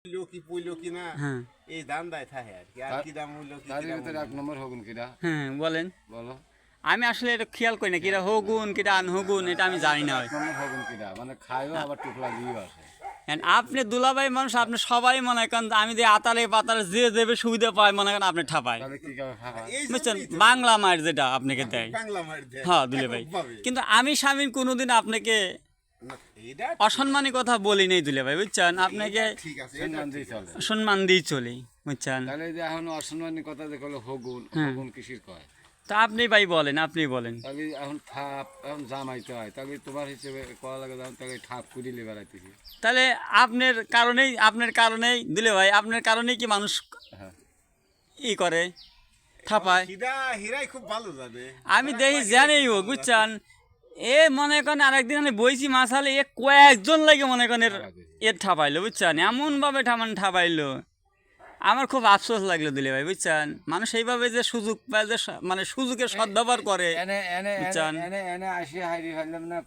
কি পইলো কি না হ্যাঁ এই দাম দেয় থাকে আর কি আর কি দাম হইলো কি তার দাম ভিতরে এক নম্বর হগুন কিরা হ্যাঁ বলেন। বলো আমি আসলে এটা খেয়াল করি না কিরা হগুন কিরা আনহগুন এটা আমি জানি না। এক নম্বর হগুন কিরা মানে খায়ও আবার টুকলা দিয়েও আসে। And আপনি দুলাভাই মানুষ, আপনি সবাই মনে করেন আমি যে আতালে পাতালে যে দেবে সুবিধা পায় মনে করেন আপনি ঠাপায়, তাহলে কি করে খাওয়া এই বুঝছেন, জন্যই তো বাংলা মায়ের যেটা আপনাকে দেয়। বাংলা মার দেয় হ্যাঁ দুলে ভাই, এককভাবে। কিন্তু আমি স্বামীর কোনোদিন আপনাকে না, এইটা অসম্মানী কথা বলি নেই দুলে ভাই, বুঝছেন, আপনাকে এইটা ঠিক আছে এটা সম্মান ঠিক দিয়ে আছে। চলে। সম্মান দিয়ে চলি, বুঝছেন। তাহলে এই যে এখন অসম্মানী কথা যে করলো হগুন হ্যাঁ। হগুন কিসির কয় তা আপনি ভাই বলেন, আপনি বলেন। তাহলে এখন থাপ এখন জামাইতে হয় তাহলে তোমার হিসেবে কয়া লাগে যখন তাহলে ঠাপ কুড়িলে বেড়াইতেছি। তাহলে আপনার কারণেই দিলে ভাই, আপনার কারণেই কি মানুষ হ্যাঁ ই করে ঠাপায়। হিরা হিরাই খুব ভালো জানে আমি দেখি জানেই ও, বুঝছেন, এ মনে করেন আরেকদিন আমি বইছি মাসালে এ কয়েকজন লাগে মনে করেন এর ঠাপাইলো, বুঝছেন, এমনভাবে ঠাপাইলো, আমার খুব আফসোস লাগলো দিলে ভাই, বুঝছেন। মানুষ এইভাবে যে সুযোগ পায়, যে মানে সুযোগের সদ্ব্যবহার করে, এনে এনে বুঝছেন। এনে এনে আসি হাইরি ফেললাম না